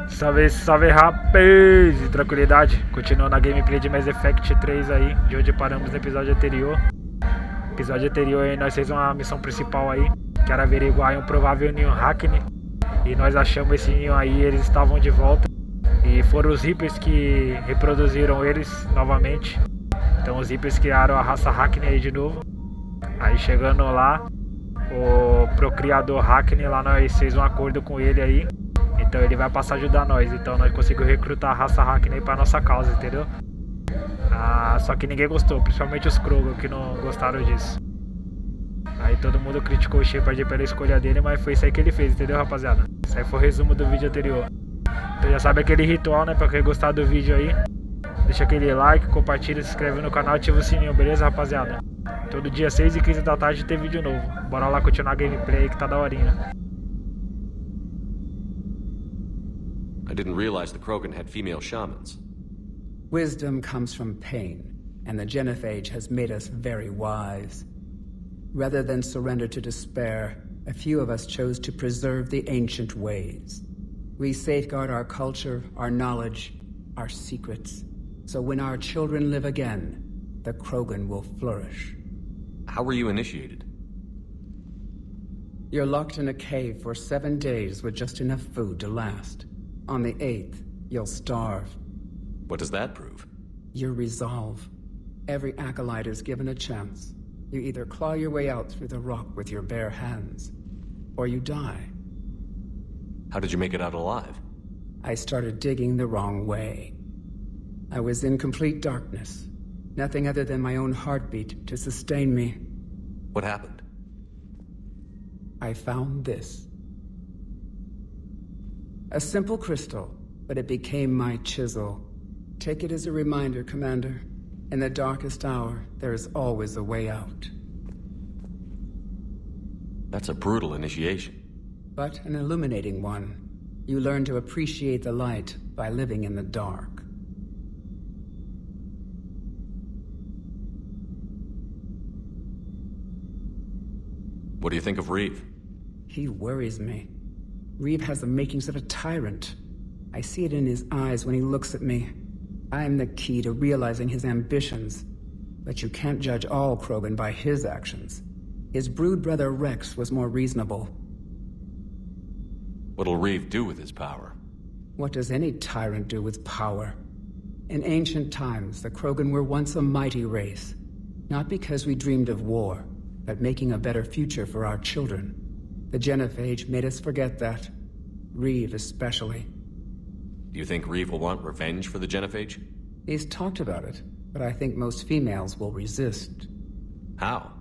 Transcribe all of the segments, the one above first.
Salve, salve rapaz! Tranquilidade? Continuando a gameplay de Mass Effect 3 aí, de onde paramos no episódio anterior. Episódio anterior aí nós fizemos uma missão principal aí, que era averiguar um provável ninho Hackney. E nós achamos esse ninho aí, eles estavam de volta. E foram os Reapers que reproduziram eles novamente. Então os Reapers criaram a raça Hackney aí de novo. Aí chegando lá, o procriador Hackney lá, nós fez um acordo com ele aí. Então ele vai passar a ajudar nós. Então nós conseguimos recrutar a raça Hackney pra nossa causa, entendeu? Só que ninguém gostou, principalmente os Krogan que não gostaram disso. Aí todo mundo criticou o Shepard pela escolha dele, mas foi isso aí que ele fez, entendeu, rapaziada? Isso aí foi o resumo do vídeo anterior. Então já sabe aquele ritual, né? Pra quem gostar do vídeo aí, deixa aquele like, compartilha, se inscreve no canal, ativa o sininho, beleza, rapaziada? Todo dia 6h15 da tarde tem vídeo novo. Bora lá continuar a gameplay aí que tá daorinha. I didn't realize the Krogan had female shamans. Wisdom comes from pain, and the genophage has made us very wise. Rather than surrender to despair, a few of us chose to preserve the ancient ways. We safeguard our culture, our knowledge, our secrets. So when our children live again, the Krogan will flourish. How were you initiated? You're locked in a cave for 7 days with just enough food to last. On the 8th, you'll starve. What does that prove? Your resolve. Every acolyte is given a chance. You either claw your way out through the rock with your bare hands, or you die. How did you make it out alive? I started digging the wrong way. I was in complete darkness. Nothing other than my own heartbeat to sustain me. What happened? I found this. A simple crystal, but it became my chisel. Take it as a reminder, Commander. In the darkest hour, there is always a way out. That's a brutal initiation. But an illuminating one. You learn to appreciate the light by living in the dark. What do you think of Reeve? He worries me. Reeve has the makings of a tyrant. I see it in his eyes when he looks at me. I'm the key to realizing his ambitions. But you can't judge all Krogan by his actions. His brood brother Rex was more reasonable. What'll Reeve do with his power? What does any tyrant do with power? In ancient times, the Krogan were once a mighty race. Not because we dreamed of war, but making a better future for our children. The genophage made us forget that. Reeve especially. Do you think Reeve will want revenge for the genophage? He's talked about it, but I think most females will resist. How?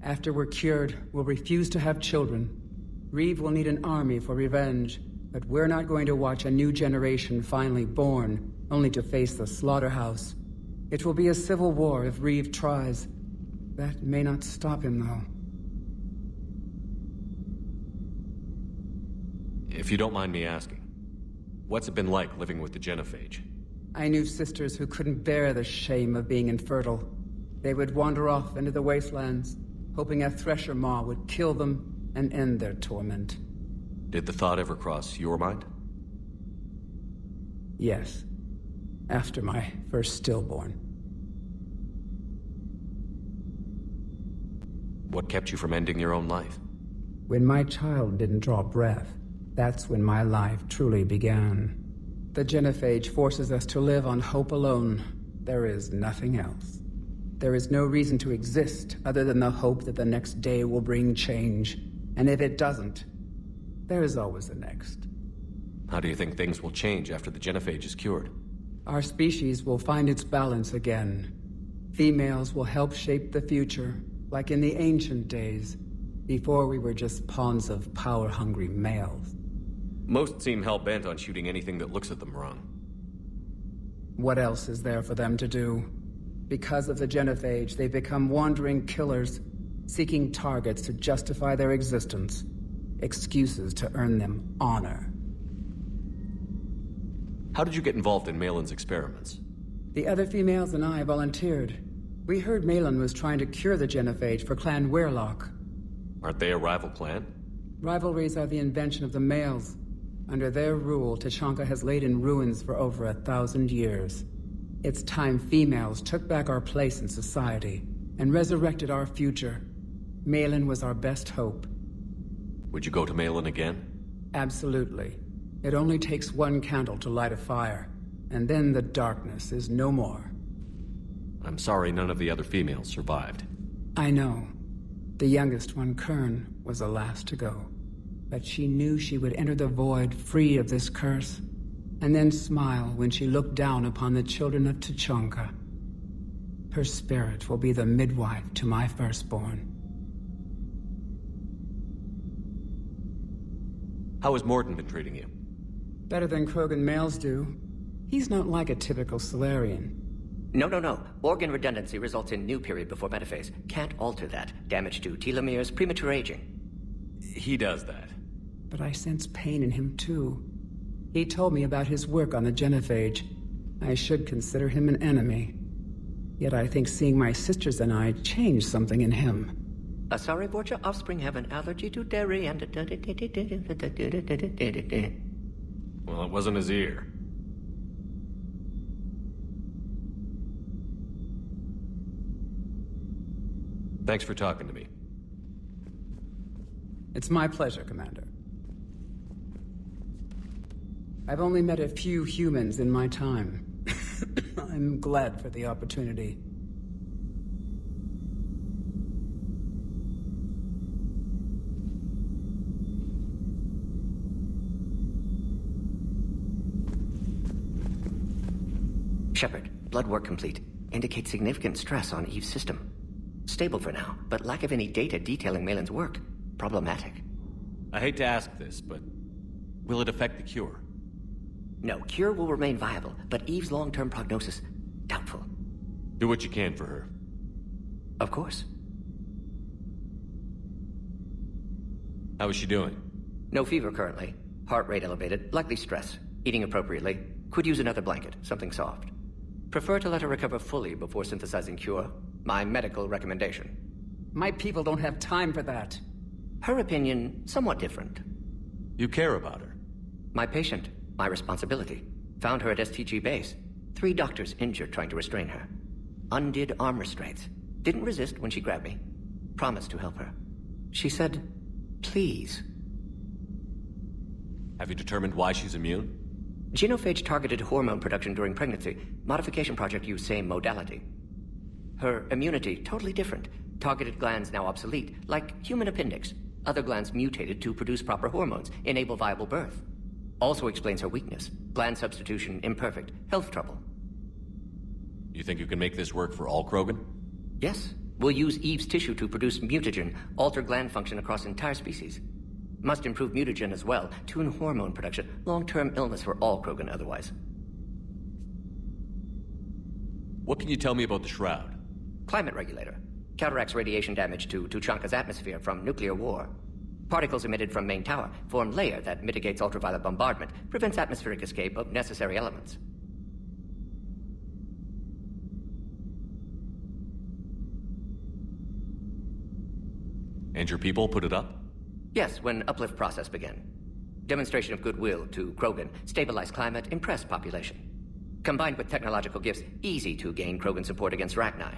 After we're cured, we'll refuse to have children. Reeve will need an army for revenge, but we're not going to watch a new generation finally born, only to face the slaughterhouse. It will be a civil war if Reeve tries. That may not stop him, though. If you don't mind me asking, what's it been like living with the genophage? I knew sisters who couldn't bear the shame of being infertile. They would wander off into the wastelands, hoping a thresher maw would kill them and end their torment. Did the thought ever cross your mind? Yes. After my first stillborn. What kept you from ending your own life? When my child didn't draw breath, that's when my life truly began. The genophage forces us to live on hope alone. There is nothing else. There is no reason to exist other than the hope that the next day will bring change. And if it doesn't, there is always the next. How do you think things will change after the genophage is cured? Our species will find its balance again. Females will help shape the future, like in the ancient days, before we were just pawns of power-hungry males. Most seem hell-bent on shooting anything that looks at them wrong. What else is there for them to do? Because of the genophage, they become wandering killers, seeking targets to justify their existence, excuses to earn them honor. How did you get involved in Malin's experiments? The other females and I volunteered. We heard Malin was trying to cure the genophage for Clan Weirlock. Aren't they a rival clan? Rivalries are the invention of the males. Under their rule, Tuchanka has laid in ruins for over 1,000 years. It's time females took back our place in society and resurrected our future. Malin was our best hope. Would you go to Malin again? Absolutely. It only takes one candle to light a fire, and then the darkness is no more. I'm sorry none of the other females survived. I know. The youngest one, Kern, was the last to go. But she knew she would enter the void free of this curse, and then smile when she looked down upon the children of Tuchanka. Her spirit will be the midwife to my firstborn. How has Morton been treating you? Better than Krogan males do. He's not like a typical Solarian. No. Organ redundancy results in new period before metaphase. Can't alter that. Damage to telomeres, premature aging. He does that. But I sense pain in him too. He told me about his work on the genophage. I should consider him an enemy. Yet I think seeing my sisters and I changed something in him. Sorry, Borgia, offspring have an allergy to dairy and... Well, it wasn't his ear. Thanks for talking to me. It's my pleasure, Commander. I've only met a few humans in my time. I'm glad for the opportunity. Shepard, blood work complete. Indicates significant stress on Eve's system. Stable for now, but lack of any data detailing Malin's work. Problematic. I hate to ask this, but will it affect the cure? No, cure will remain viable, but Eve's long-term prognosis, doubtful. Do what you can for her. Of course. How is she doing? No fever currently. Heart rate elevated, likely stress. Eating appropriately. Could use another blanket, something soft. Prefer to let her recover fully before synthesizing cure. My medical recommendation. My people don't have time for that. Her opinion, somewhat different. You care about her. My patient, my responsibility. Found her at STG base. 3 doctors injured trying to restrain her. Undid arm restraints. Didn't resist when she grabbed me. Promised to help her. She said, please. Have you determined why she's immune? Genophage targeted hormone production during pregnancy. Modification project used same modality. Her immunity, totally different. Targeted glands now obsolete, like human appendix. Other glands mutated to produce proper hormones, enable viable birth. Also explains her weakness. Gland substitution imperfect. Health trouble. You think you can make this work for all Krogan? Yes. We'll use Eve's tissue to produce mutagen, alter gland function across entire species. Must improve mutagen as well, tune hormone production. Long-term illness for all Krogan otherwise. What can you tell me about the Shroud? Climate regulator. Counteracts radiation damage to Tuchanka's atmosphere from nuclear war. Particles emitted from main tower form layer that mitigates ultraviolet bombardment, prevents atmospheric escape of necessary elements. And your people put it up? Yes, when uplift process began. Demonstration of goodwill to Krogan, stabilize climate, impress population. Combined with technological gifts, easy to gain Krogan support against Rachni.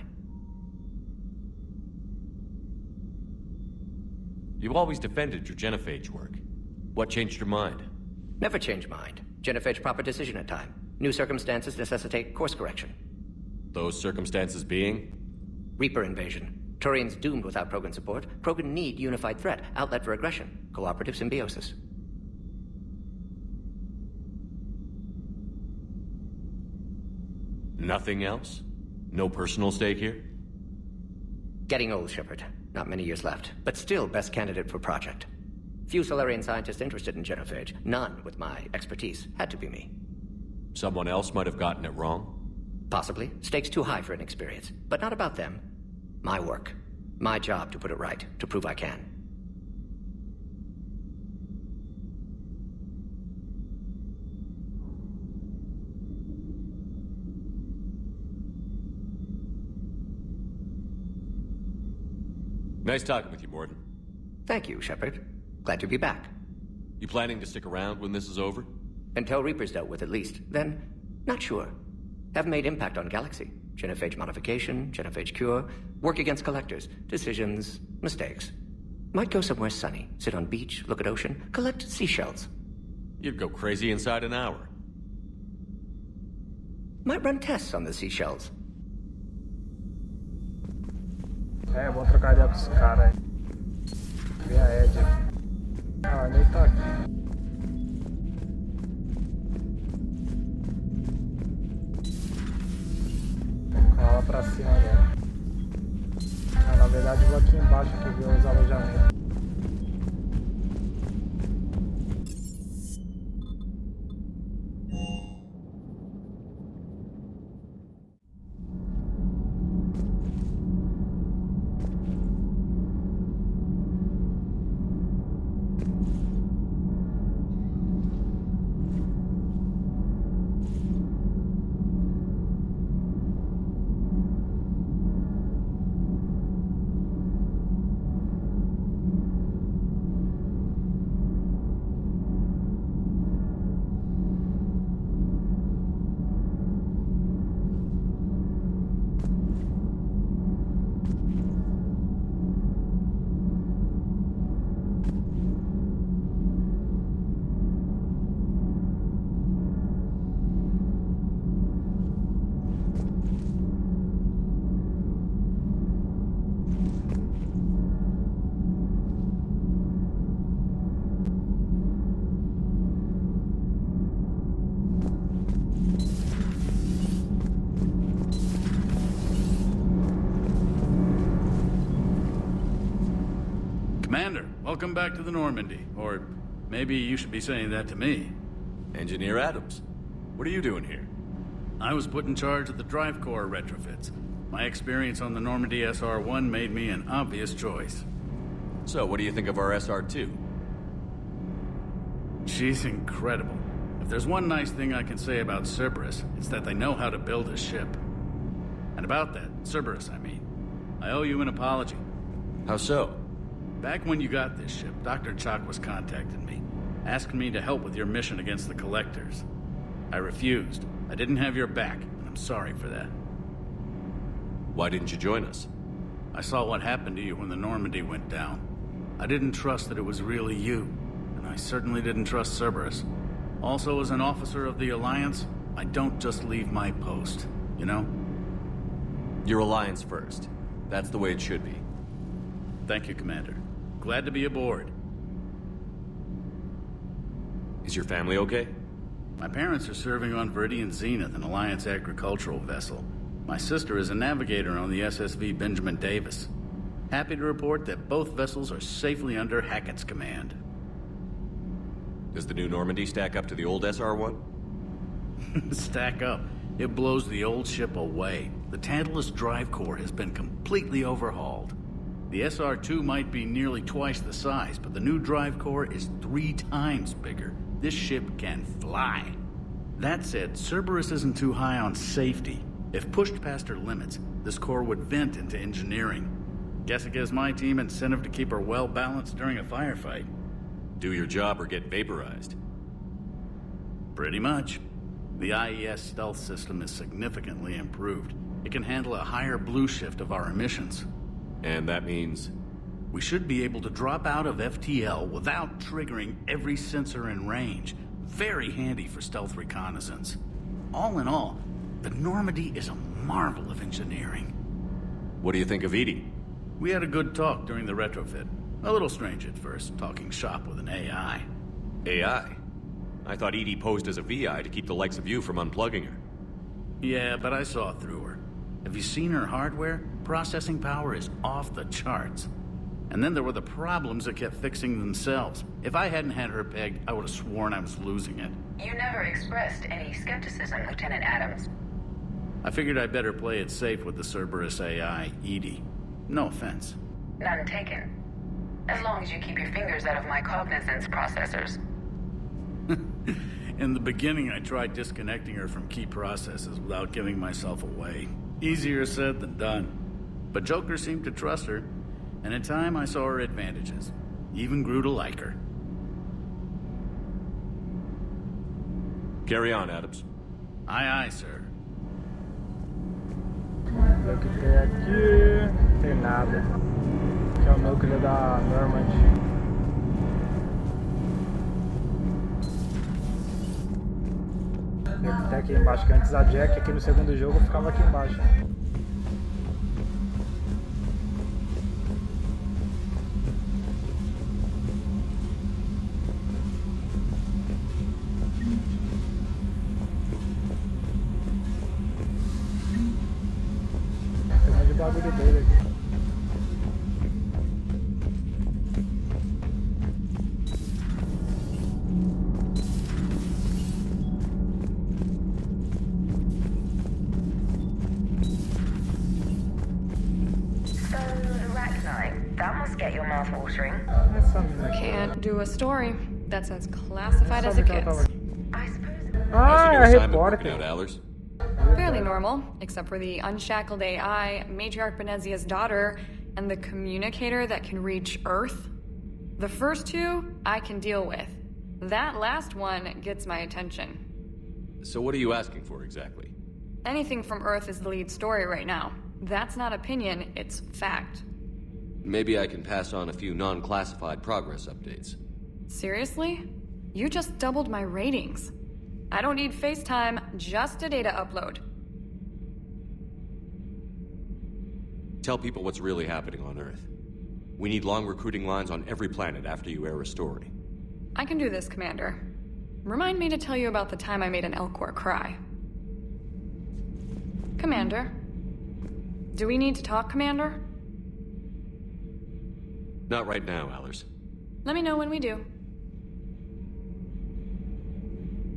You always defended your genophage work. What changed your mind? Never change mind. Genophage proper decision at time. New circumstances necessitate course correction. Those circumstances being? Reaper invasion. Turians doomed without Krogan support. Krogan need unified threat, outlet for aggression, cooperative symbiosis. Nothing else? No personal stake here? Getting old, Shepard. Not many years left, but still best candidate for project. Few Solarian scientists interested in genophage. None with my expertise. Had to be me. Someone else might have gotten it wrong? Possibly. Stakes too high for inexperience. But not about them. My work. My job to put it right, to prove I can. Nice talking with you, Morton. Thank you, Shepard. Glad to be back. You planning to stick around when this is over? Until Reaper's dealt with, at least. Then, not sure. Have made impact on Galaxy. Genophage modification, genophage cure, work against collectors, decisions, mistakes. Might go somewhere sunny, sit on beach, look at ocean, collect seashells. You'd go crazy inside an hour. Might run tests on the seashells. É bom trocar ideia com esse cara aí. Ver a Ed. Ah, ele tá aqui. Vou ficar lá pra cima agora. Ah, na verdade eu vou aqui embaixo aqui ver os alojamentos. Commander, welcome back to the Normandy. Or maybe you should be saying that to me. Engineer Adams, what are you doing here? I was put in charge of the drive core retrofits. My experience on the Normandy SR-1 made me an obvious choice. So, what do you think of our SR-2? She's incredible. If there's one nice thing I can say about Cerberus, it's that they know how to build a ship. And about that, Cerberus, I mean, I owe you an apology. How so? Back when you got this ship, Dr. Chalk was contacting me, asking me to help with your mission against the Collectors. I refused. I didn't have your back, and I'm sorry for that. Why didn't you join us? I saw what happened to you when the Normandy went down. I didn't trust that it was really you, and I certainly didn't trust Cerberus. Also, as an officer of the Alliance, I don't just leave my post, you know? Your Alliance first. That's the way it should be. Thank you, Commander. Glad to be aboard. Is your family okay? My parents are serving on Viridian Zenith, an Alliance agricultural vessel. My sister is a navigator on the SSV Benjamin Davis. Happy to report that both vessels are safely under Hackett's command. Does the new Normandy stack up to the old SR-1? Stack up. It blows the old ship away. The Tantalus drive core has been completely overhauled. The SR-2 might be nearly twice the size, but the new drive core is 3 times bigger. This ship can fly. That said, Cerberus isn't too high on safety. If pushed past her limits, this core would vent into engineering. Guess it gives my team incentive to keep her well balanced during a firefight. Do your job or get vaporized. Pretty much. The IES stealth system is significantly improved. It can handle a higher blue shift of our emissions. And that means? We should be able to drop out of FTL without triggering every sensor in range. Very handy for stealth reconnaissance. All in all, the Normandy is a marvel of engineering. What do you think of Edie? We had a good talk during the retrofit. A little strange at first, talking shop with an AI. AI? I thought Edie posed as a VI to keep the likes of you from unplugging her. Yeah, but I saw through her. Have you seen her hardware? Processing power is off the charts. And then there were the problems that kept fixing themselves. If I hadn't had her pegged, I would have sworn I was losing it. You never expressed any skepticism, Lieutenant Adams. I figured I'd better play it safe with the Cerberus AI, Edie. No offense. None taken. As long as you keep your fingers out of my cognizance processors. In the beginning, I tried disconnecting her from key processes without giving myself away. Easier said than done. But Joker seemed to trust her, and in time I saw her advantages. Even grew to like her. Carry on, Adams. Aye, aye, sir. Ver o que tem aqui. Não tem nada. Aqui é o núcleo da Normandy. Ver o que tem aqui embaixo, que antes a Jack aqui no segundo jogo ficava aqui embaixo. Tem um monte de bagulho dele aqui. That must get your mouth watering. Essa mina aqui. Can't do a story. That's as classified as Sabe it que ela tava gets. aqui. I suppose. Ah, How's é your a new assignment working repórter. out, Allers? Fairly normal, except for the unshackled AI, Matriarch Benezia's daughter, and the communicator that can reach Earth. The first two, I can deal with. That last one gets my attention. So what are you asking for exactly? Anything from Earth is the lead story right now. That's not opinion, it's fact. Maybe I can pass on a few non-classified progress updates. Seriously? You just doubled my ratings. I don't need FaceTime, just a data upload. Tell people what's really happening on Earth. We need long recruiting lines on every planet after you air a story. I can do this, Commander. Remind me to tell you about the time I made an Elcor cry. Commander? Do we need to talk, Commander? Not right now, Allers. Let me know when we do.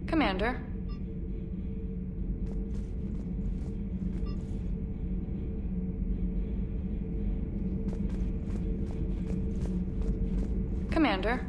Commander? Commander?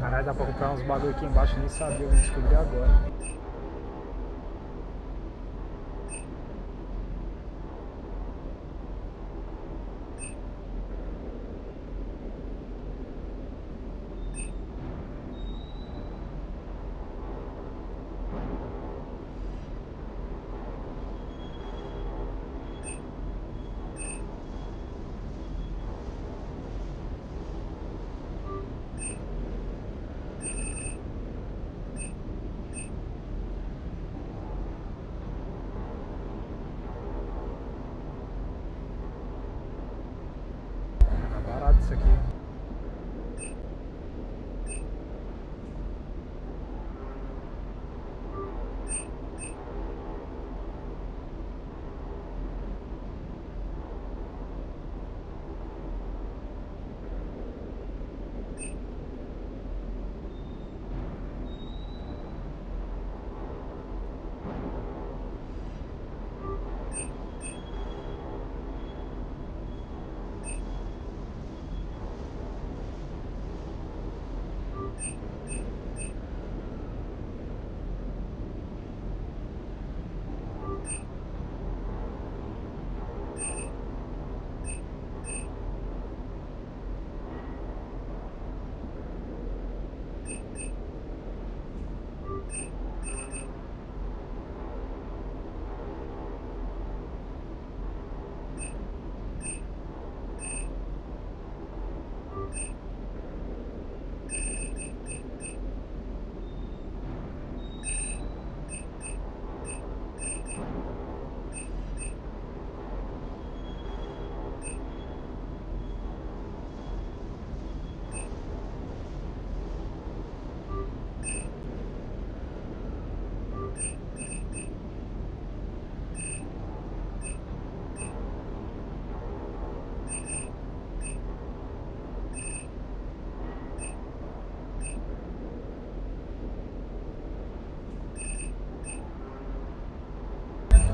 Caralho, dá pra comprar uns bagulho aqui embaixo, nem sabia, eu vou descobrir agora.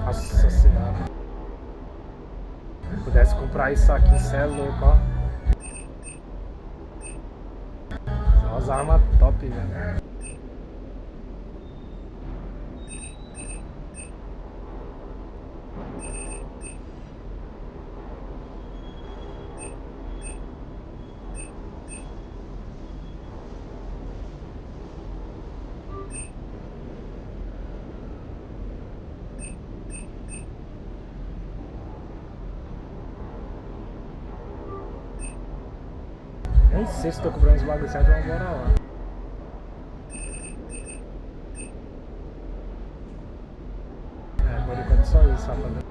Nossa senhora. Se pudesse comprar isso aqui, cê é louco, ó. Só as armas top, velho. Nem sei se tô comprando esse bagulho certo, mas bora lá. Por enquanto só isso, rapaziada.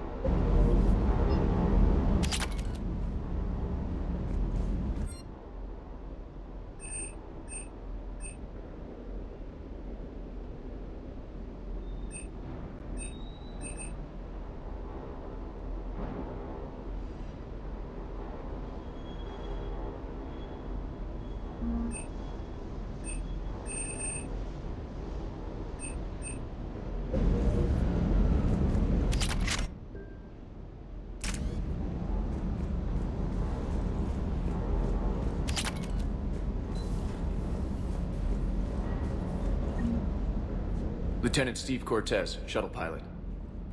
Lieutenant Steve Cortez, shuttle pilot.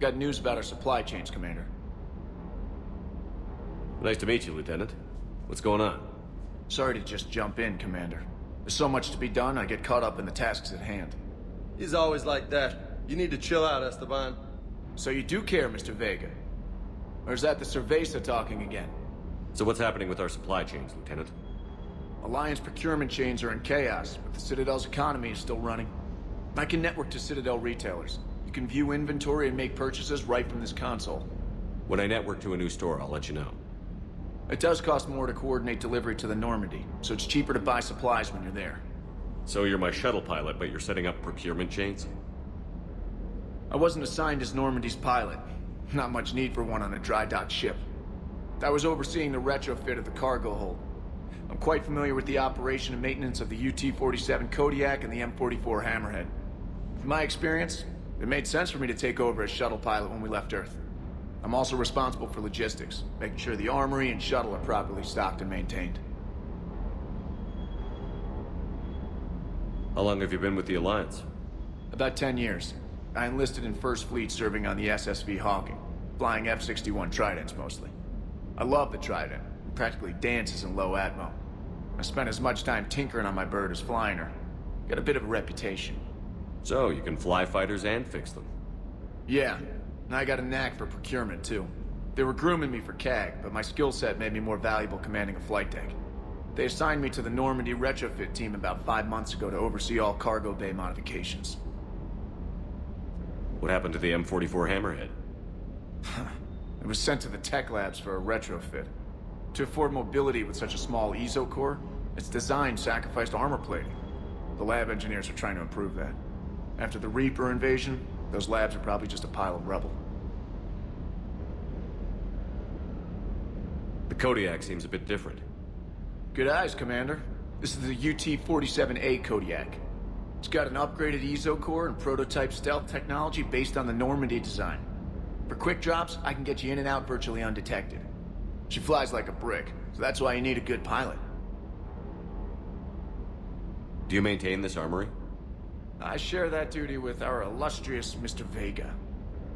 Got news about our supply chains, Commander. Nice to meet you, Lieutenant. What's going on? Sorry to just jump in, Commander. There's so much to be done, I get caught up in the tasks at hand. He's always like that. You need to chill out, Esteban. So you do care, Mr. Vega? Or is that the Cerveza talking again? So what's happening with our supply chains, Lieutenant? Alliance procurement chains are in chaos, but the Citadel's economy is still running. I can network to Citadel retailers. You can view inventory and make purchases right from this console. When I network to a new store, I'll let you know. It does cost more to coordinate delivery to the Normandy, so it's cheaper to buy supplies when you're there. So you're my shuttle pilot, but you're setting up procurement chains? I wasn't assigned as Normandy's pilot. Not much need for one on a dry dock ship. I was overseeing the retrofit of the cargo hold. I'm quite familiar with the operation and maintenance of the UT-47 Kodiak and the M44 Hammerhead. From my experience, it made sense for me to take over as shuttle pilot when we left Earth. I'm also responsible for logistics, making sure the armory and shuttle are properly stocked and maintained. How long have you been with the Alliance? About 10 years. I enlisted in First Fleet serving on the SSV Hawking, flying F-61 Tridents mostly. I love the Trident. It practically dances in low atmo. I spent as much time tinkering on my bird as flying her. Got a bit of a reputation. So, you can fly fighters and fix them? Yeah, and I got a knack for procurement too. They were grooming me for CAG, but my skill set made me more valuable commanding a flight deck. They assigned me to the Normandy retrofit team about 5 months ago to oversee all cargo bay modifications. What happened to the M44 Hammerhead? It was sent to the tech labs for a retrofit. To afford mobility with such a small ESO core, its design sacrificed armor plating. The lab engineers are trying to improve that. After the Reaper invasion, those labs are probably just a pile of rubble. The Kodiak seems a bit different. Good eyes, Commander. This is the UT-47A Kodiak. It's got an upgraded ESO core and prototype stealth technology based on the Normandy design. For quick drops, I can get you in and out virtually undetected. She flies like a brick, so that's why you need a good pilot. Do you maintain this armory? I share that duty with our illustrious Mr. Vega.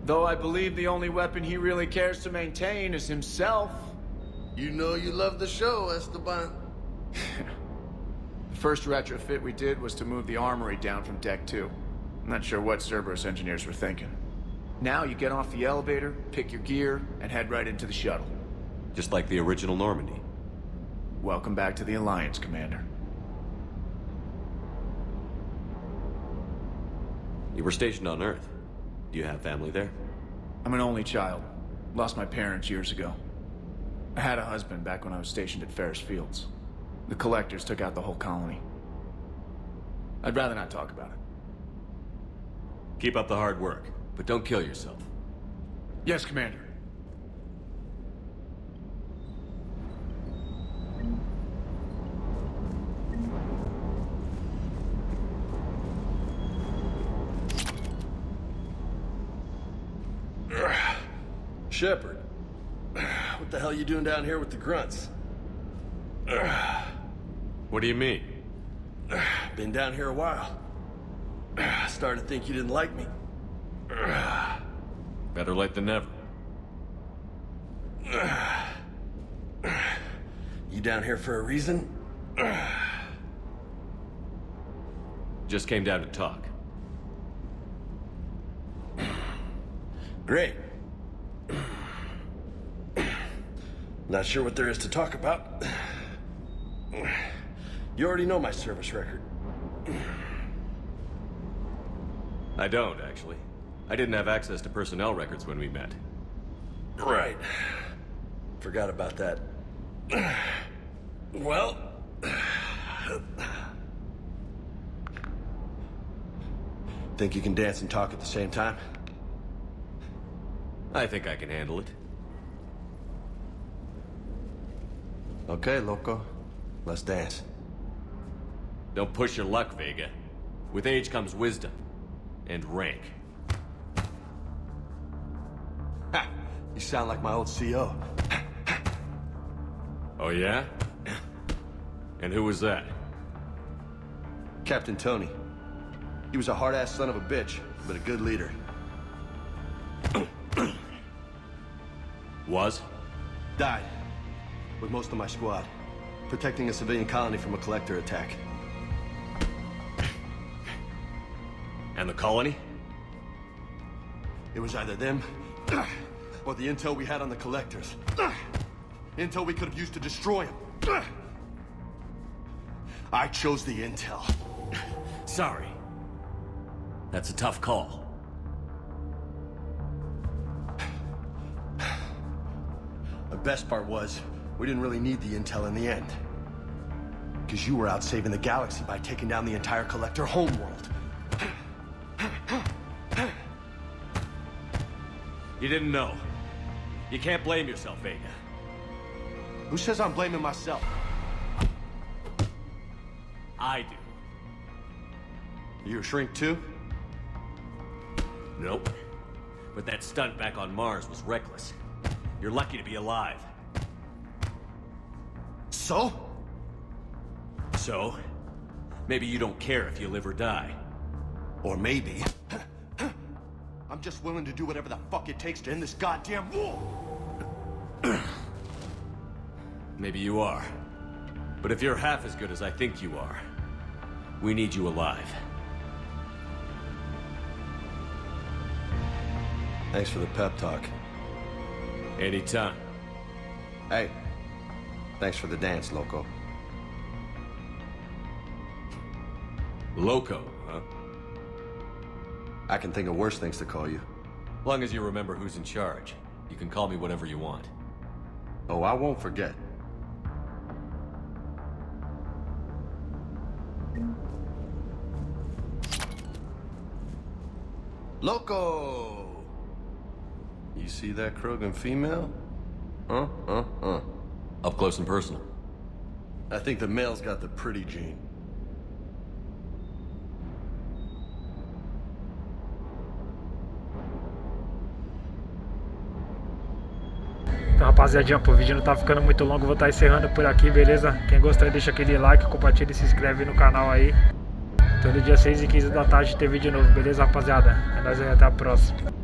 Though I believe the only weapon he really cares to maintain is himself. You know you love the show, Esteban. The first retrofit we did was to move the armory down from Deck 2. I'm not sure what Cerberus engineers were thinking. Now you get off the elevator, pick your gear, and head right into the shuttle. Just like the original Normandy. Welcome back to the Alliance, Commander. You were stationed on Earth. Do you have family there? I'm an only child. Lost my parents years ago. I had a husband back when I was stationed at Ferris Fields. The collectors took out the whole colony. I'd rather not talk about it. Keep up the hard work, but don't kill yourself. Yes, Commander. Shepard, what the hell are you doing down here with the grunts? What do you mean? Been down here a while. Starting to think you didn't like me. Better late than never. You down here for a reason? Just came down to talk. Great. Not sure what there is to talk about. You already know my service record. I don't, actually. I didn't have access to personnel records when we met. Right. Forgot about that. Well... Think you can dance and talk at the same time? I think I can handle it. Okay, loco. Let's dance. Don't push your luck, Vega. With age comes wisdom. And rank. Ha! You sound like my old CO. Oh, yeah? And who was that? Captain Tony. He was a hard-ass son of a bitch, but a good leader. Was? Died. With most of my squad. Protecting a civilian colony from a collector attack. And the colony? It was either them, or the intel we had on the collectors. Intel we could have used to destroy them. I chose the intel. Sorry. That's a tough call. The best part was, we didn't really need the intel in the end. Because you were out saving the galaxy by taking down the entire collector homeworld. You didn't know. You can't blame yourself, Vega. Who says I'm blaming myself? I do. You a shrink too? Nope. But that stunt back on Mars was reckless. You're lucky to be alive. So? So? Maybe you don't care if you live or die. Or maybe... I'm just willing to do whatever the fuck it takes to end this goddamn war! Maybe you are. But if you're half as good as I think you are, we need you alive. Thanks for the pep talk. Anytime. Hey, thanks for the dance, loco. Loco, huh? I can think of worse things to call you. Long as you remember who's in charge, you can call me whatever you want. Oh, I won't forget. Loco! You see that Krogan female? Up close and personal. I think the male's got the pretty gene. Então, rapaziadinha, o vídeo não tá ficando muito longo, vou estar encerrando por aqui, beleza? Quem gostou, deixa aquele like, compartilha e se inscreve no canal aí. Todo dia 6h15 da tarde tem vídeo novo, beleza, rapaziada? É nóis aí, até a próxima.